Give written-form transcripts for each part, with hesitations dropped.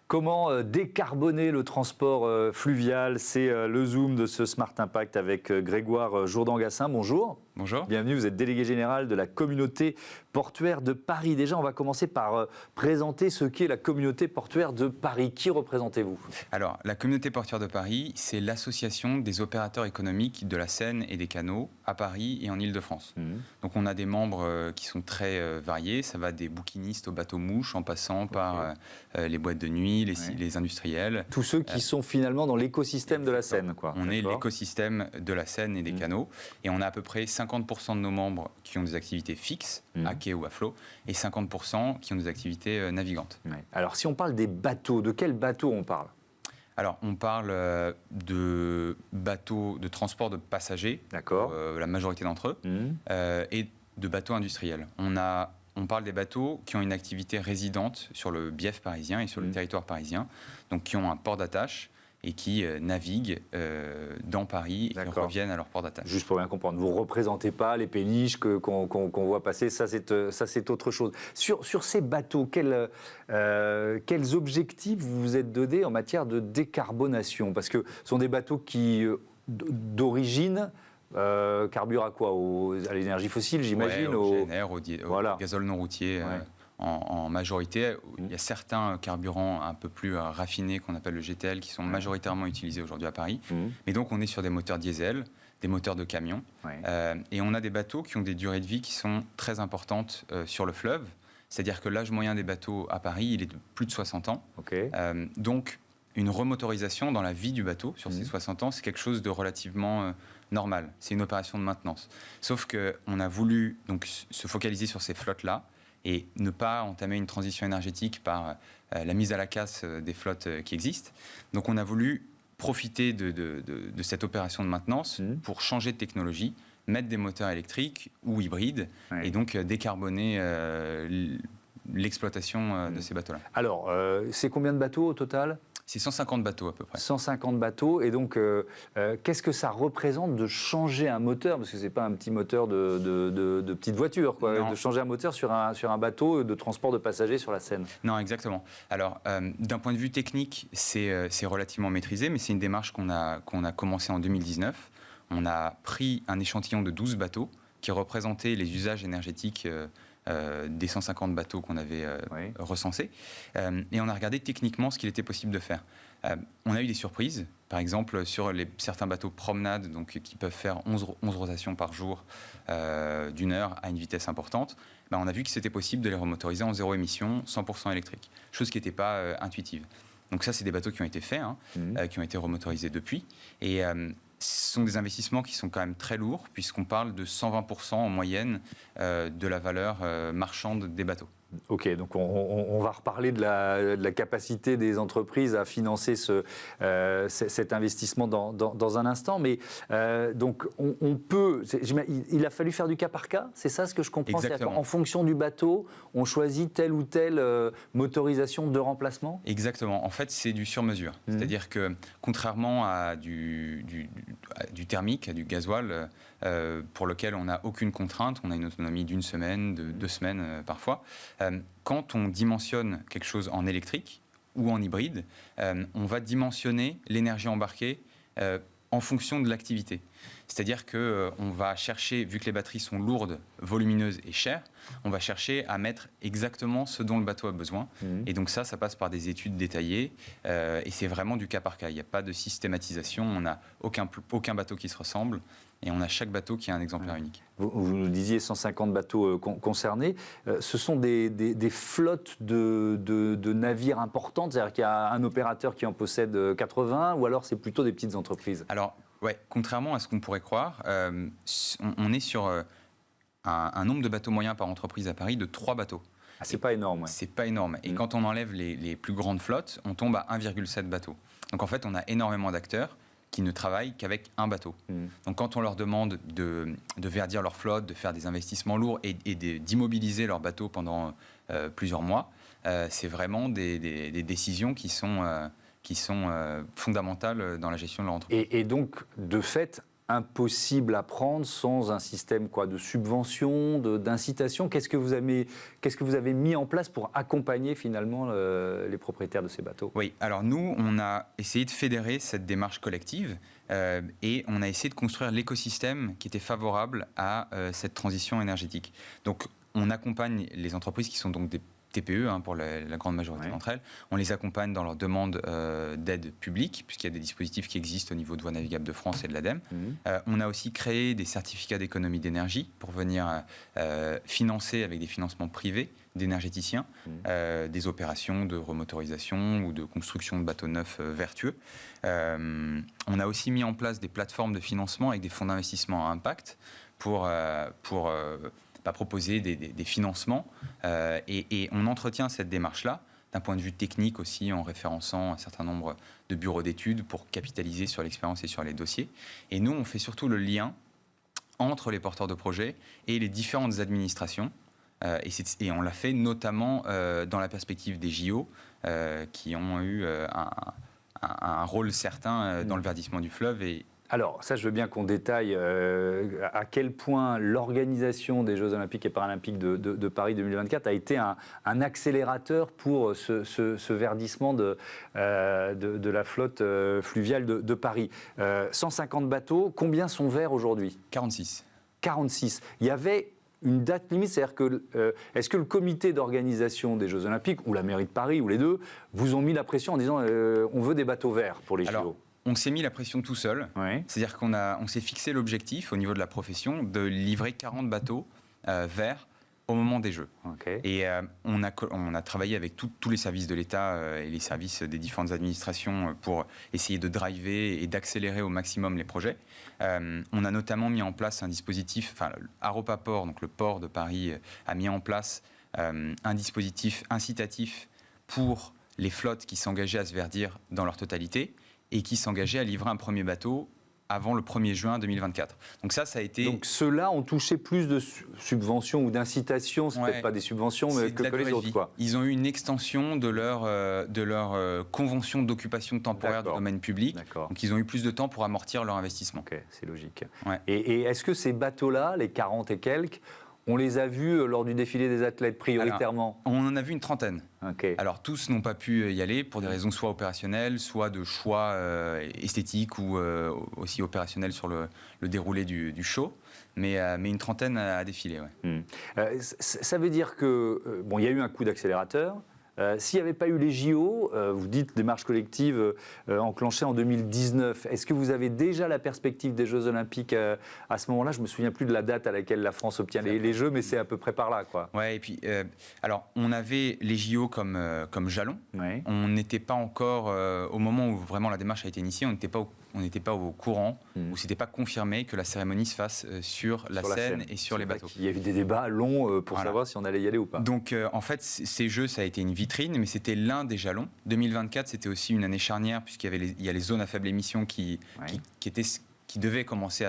Comment décarboner le transport fluvial? C'est le Zoom de ce Smart Impact avec Grégoire Jourdan-Gassin. Bonjour. Bonjour. Bienvenue, vous êtes délégué général de la communauté portuaire de Paris. Déjà, on va commencer par présenter ce qu'est la communauté portuaire de Paris. Qui représentez-vous? Alors, la communauté portuaire de Paris, c'est l'association des opérateurs économiques de la Seine et des canaux à Paris et en Île-de-France. Donc, on a des membres qui sont très variés. Ça va des bouquinistes aux bateaux-mouches en passant par les boîtes de nuit, les industriels. Tous ceux qui sont finalement dans l'écosystème de la Seine, quoi. On est l'écosystème de la Seine et des canaux. Et on a à peu près 50% de nos membres qui ont des activités fixes, à quai ou à flot, et 50% qui ont des activités navigantes. Alors, si on parle des bateaux, de quels bateaux on parle? Alors, on parle de bateaux de transport de passagers, la majorité d'entre eux, et de bateaux industriels. On parle des bateaux qui ont une activité résidente sur le bief parisien et sur le territoire parisien, donc qui ont un port d'attache et qui naviguent dans Paris et qui reviennent à leur port d'attache. Juste pour bien comprendre, vous ne représentez pas les péniches qu'on voit passer, ça c'est autre chose. Sur ces bateaux, quels objectifs vous vous êtes donnés en matière de décarbonation? Parce que ce sont des bateaux qui, d'origine, carburent à quoi? À l'énergie fossile, j'imagine? Au GNR, au gazole non routier. En majorité, il y a certains carburants un peu plus raffinés qu'on appelle le GTL qui sont majoritairement utilisés aujourd'hui à Paris. Mais donc on est sur des moteurs diesel, des moteurs de camions. Et on a des bateaux qui ont des durées de vie qui sont très importantes sur le fleuve. C'est-à-dire que l'âge moyen des bateaux à Paris, il est de plus de 60 ans. Donc une remotorisation dans la vie du bateau sur ces 60 ans, c'est quelque chose de relativement normal. C'est une opération de maintenance. Sauf qu'on a voulu donc, se focaliser sur ces flottes-là et ne pas entamer une transition énergétique par la mise à la casse des flottes qui existent. Donc on a voulu profiter de cette opération de maintenance pour changer de technologie, mettre des moteurs électriques ou hybrides et donc décarboner l'exploitation de ces bateaux-là. Alors, c'est combien de bateaux au total? C'est 150 bateaux à peu près. 150 bateaux. Et donc, qu'est-ce que ça représente de changer un moteur? Parce que ce n'est pas un petit moteur de petite voiture, quoi. De changer un moteur sur un bateau de transport de passagers sur la Seine. Non, exactement. Alors, d'un point de vue technique, c'est relativement maîtrisé, mais c'est une démarche qu'on a commencé en 2019. On a pris un échantillon de 12 bateaux qui représentaient les usages énergétiques des 150 bateaux qu'on avait recensés. Et on a regardé techniquement ce qu'il était possible de faire. On a eu des surprises. Par exemple, sur certains bateaux promenades donc, qui peuvent faire 11 rotations par jour d'une heure à une vitesse importante, on a vu que c'était possible de les remotoriser en zéro émission, 100% électrique. Chose qui n'était pas intuitive. Donc ça, c'est des bateaux qui ont été faits, qui ont été remotorisés depuis. Et ce sont des investissements qui sont quand même très lourds, puisqu'on parle de 120% en moyenne de la valeur marchande des bateaux. Ok, donc on va reparler de la capacité des entreprises à financer cet investissement dans un instant, mais donc on peut, il a fallu faire du cas par cas, c'est ça ce que je comprends? En fonction du bateau, on choisit telle ou telle motorisation de remplacement? Exactement, en fait c'est du sur-mesure, c'est-à-dire que contrairement à du thermique, à du gasoil, pour lequel on n'a aucune contrainte, on a une autonomie d'une semaine, de 2 semaines parfois. Quand on dimensionne quelque chose en électrique ou en hybride, on va dimensionner l'énergie embarquée en fonction de l'activité. C'est-à-dire qu'on va chercher, vu que les batteries sont lourdes, volumineuses et chères, on va chercher à mettre exactement ce dont le bateau a besoin. Et donc ça passe par des études détaillées et c'est vraiment du cas par cas. Il n'y a pas de systématisation, on n'a aucun bateau qui se ressemble et on a chaque bateau qui a un exemplaire unique. Vous nous disiez 150 bateaux concernés. Ce sont des flottes de navires importantes, c'est-à-dire qu'il y a un opérateur qui en possède 80 ou alors c'est plutôt des petites entreprises? Alors, ouais, contrairement à ce qu'on pourrait croire, on est sur un nombre de bateaux moyens par entreprise à Paris de 3 bateaux. Ah, c'est pas énorme. C'est pas énorme. Et quand on enlève les plus grandes flottes, on tombe à 1,7 bateaux. Donc en fait, on a énormément d'acteurs qui ne travaillent qu'avec un bateau. Donc quand on leur demande de verdir leur flotte, de faire des investissements lourds et d'immobiliser leur bateau pendant plusieurs mois, c'est vraiment des décisions qui sont fondamentales dans la gestion de leur entreprise. Et donc, de fait, impossible à prendre sans un système de subvention, d'incitation. Qu'est-ce que vous avez mis en place pour accompagner finalement les propriétaires de ces bateaux? Oui, alors nous, on a essayé de fédérer cette démarche collective et on a essayé de construire l'écosystème qui était favorable à cette transition énergétique. Donc, on accompagne les entreprises qui sont donc des TPE, pour la grande majorité d'entre elles. On les accompagne dans leur demande d'aide publique, puisqu'il y a des dispositifs qui existent au niveau de Voies navigables de France et de l'ADEME. On a aussi créé des certificats d'économie d'énergie pour venir financer avec des financements privés d'énergéticiens des opérations de remotorisation ou de construction de bateaux neufs vertueux. On a aussi mis en place des plateformes de financement avec des fonds d'investissement à impact pour proposer des financements et on entretient cette démarche-là d'un point de vue technique aussi en référençant un certain nombre de bureaux d'études pour capitaliser sur l'expérience et sur les dossiers. Et nous, on fait surtout le lien entre les porteurs de projets et les différentes administrations. Et on l'a fait notamment dans la perspective des JO qui ont eu un rôle certain dans le verdissement du fleuve. Alors, ça, je veux bien qu'on détaille à quel point l'organisation des Jeux Olympiques et Paralympiques de Paris 2024 a été un accélérateur pour ce verdissement de la flotte fluviale de Paris. 150 bateaux, combien sont verts aujourd'hui? 46. 46. Il y avait une date limite, c'est-à-dire que est-ce que le comité d'organisation des Jeux Olympiques ou la mairie de Paris ou les deux vous ont mis la pression en disant on veut des bateaux verts pour les JO? On s'est mis la pression tout seul, c'est-à-dire qu'on s'est fixé l'objectif au niveau de la profession de livrer 40 bateaux verts au moment des Jeux. Et on a travaillé avec tous les services de l'État et les services des différentes administrations pour essayer de driver et d'accélérer au maximum les projets. On a notamment mis en place un dispositif, Aropa Port, donc le port de Paris, a mis en place un dispositif incitatif pour les flottes qui s'engageaient à se verdir dans leur totalité et qui s'engageaient à livrer un premier bateau avant le 1er juin 2024. Donc ça a été... Donc ceux-là ont touché plus de subventions ou d'incitations, c'est peut-être pas des subventions, mais que les autres, quoi. Ils ont eu une extension de leur convention d'occupation temporaire du domaine public. Donc ils ont eu plus de temps pour amortir leur investissement. Ok, c'est logique. Ouais. Et est-ce que ces bateaux-là, les 40 et quelques, on les a vus lors du défilé des athlètes prioritairement? Alors, on en a vu une trentaine. Alors tous n'ont pas pu y aller pour des raisons soit opérationnelles, soit de choix esthétiques ou aussi opérationnels sur le déroulé du show. Mais une trentaine a défilé. Ça veut dire que il y a eu un coup d'accélérateur. S'il n'y avait pas eu les JO, vous dites démarche collective enclenchée en 2019, est-ce que vous avez déjà la perspective des Jeux Olympiques à ce moment-là? Je ne me souviens plus de la date à laquelle la France obtient les Jeux, mais c'est à peu près par là, quoi. Ouais, et puis, alors, on avait les JO comme jalon. On n'était pas encore, au moment où vraiment la démarche a été initiée, on n'était pas au courant, ou c'était pas confirmé que la cérémonie se fasse sur la Seine et sur les bateaux. Il y a eu des débats longs pour savoir si on allait y aller ou pas. Donc, en fait, ces Jeux, ça a été une vitrine, mais c'était l'un des jalons. 2024, c'était aussi une année charnière, puisqu'il y a les zones à faible émission qui devaient commencer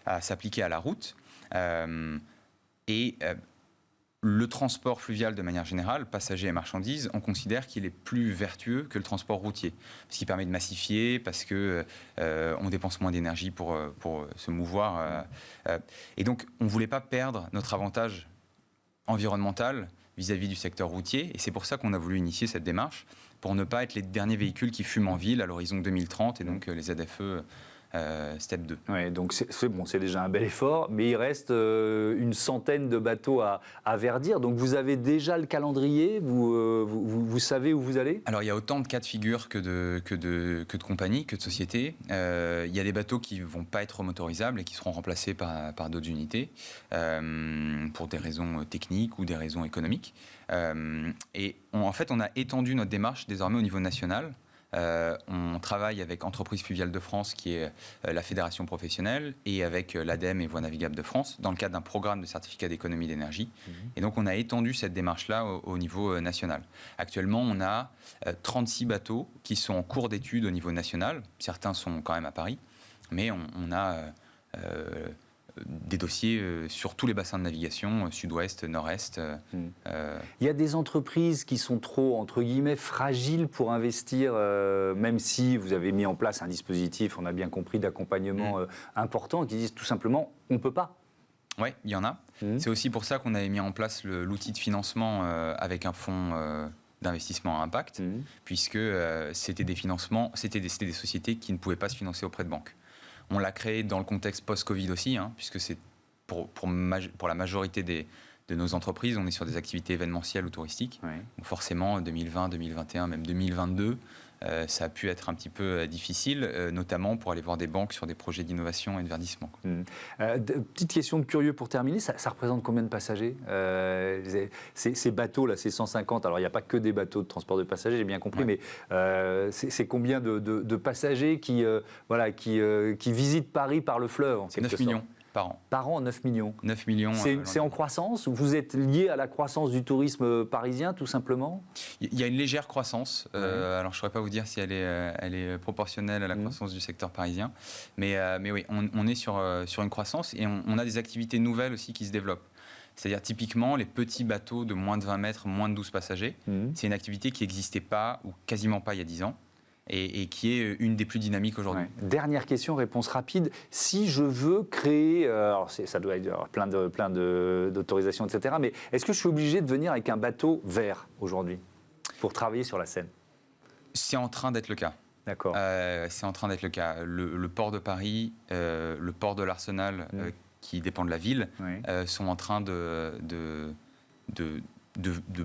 à s'appliquer à la route. Le transport fluvial, de manière générale, passagers et marchandises, on considère qu'il est plus vertueux que le transport routier, parce qu'il permet de massifier, parce qu'on dépense moins d'énergie pour se mouvoir. Et donc, on ne voulait pas perdre notre avantage environnemental vis-à-vis du secteur routier, et c'est pour ça qu'on a voulu initier cette démarche, pour ne pas être les derniers véhicules qui fument en ville à l'horizon 2030, et donc les ZFE Step 2. Ouais, donc c'est déjà un bel effort, mais il reste une centaine de bateaux à verdir. Donc vous avez déjà le calendrier, vous savez où vous allez? Alors il y a autant de cas de figure que de compagnies, que de sociétés. Il y a des bateaux qui ne vont pas être motorisables et qui seront remplacés par d'autres unités pour des raisons techniques ou des raisons économiques. En fait, on a étendu notre démarche désormais au niveau national. On travaille avec Entreprises Fluviales de France, qui est la fédération professionnelle, et avec l'ADEME et Voies navigables de France, dans le cadre d'un programme de certificat d'économie d'énergie. Et donc, on a étendu cette démarche-là au niveau national. Actuellement, on a 36 bateaux qui sont en cours d'étude au niveau national. Certains sont quand même à Paris, mais on a des dossiers sur tous les bassins de navigation, sud-ouest, nord-est. Il y a des entreprises qui sont trop, entre guillemets, fragiles pour investir, même si vous avez mis en place un dispositif, on a bien compris, d'accompagnement important, qui disent tout simplement, on ne peut pas. Oui, il y en a. C'est aussi pour ça qu'on avait mis en place l'outil de financement avec un fonds d'investissement à impact, puisque c'était des financements, c'était des sociétés qui ne pouvaient pas se financer auprès de banques. On l'a créé dans le contexte post-Covid aussi, puisque c'est pour la majorité de nos entreprises, on est sur des activités événementielles ou touristiques. Oui. Donc forcément, 2020, 2021, même 2022, ça a pu être un petit peu difficile, notamment pour aller voir des banques sur des projets d'innovation et de verdissement. Petite question de curieux pour terminer, ça représente combien de passagers ces bateaux-là, ces 150, alors il n'y a pas que des bateaux de transport de passagers, j'ai bien compris, mais c'est combien de passagers qui visitent Paris par le fleuve en quelque sorte ? 9 millions. Par an, 9 millions. 9 millions. C'est en croissance ? Vous êtes lié à la croissance du tourisme parisien, tout simplement ? Il y a une légère croissance. Alors, je ne saurais pas vous dire si elle est proportionnelle à la croissance du secteur parisien. Mais oui, on est sur une croissance et on a des activités nouvelles aussi qui se développent. C'est-à-dire, typiquement, les petits bateaux de moins de 20 mètres, moins de 12 passagers, c'est une activité qui n'existait pas ou quasiment pas il y a 10 ans. Et qui est une des plus dynamiques aujourd'hui. Ouais. Dernière question, réponse rapide. Si je veux créer, alors ça doit être plein d'autorisations, etc., mais est-ce que je suis obligé de venir avec un bateau vert aujourd'hui pour travailler sur la Seine ? C'est en train d'être le cas. D'accord. C'est en train d'être le cas. Le port de Paris, le port de l'Arsenal, qui dépend de la ville, sont en train de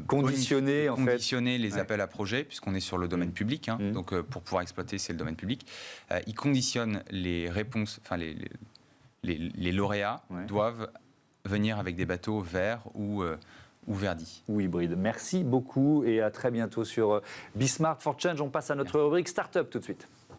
conditionner les appels à projets, puisqu'on est sur le domaine public. Donc, pour pouvoir exploiter, c'est le domaine public. Ils conditionnent les réponses, enfin, les lauréats doivent venir avec des bateaux verts ou verdis. Ou hybrides. Merci beaucoup et à très bientôt sur Be Smart for Change. On passe à notre rubrique Startup tout de suite.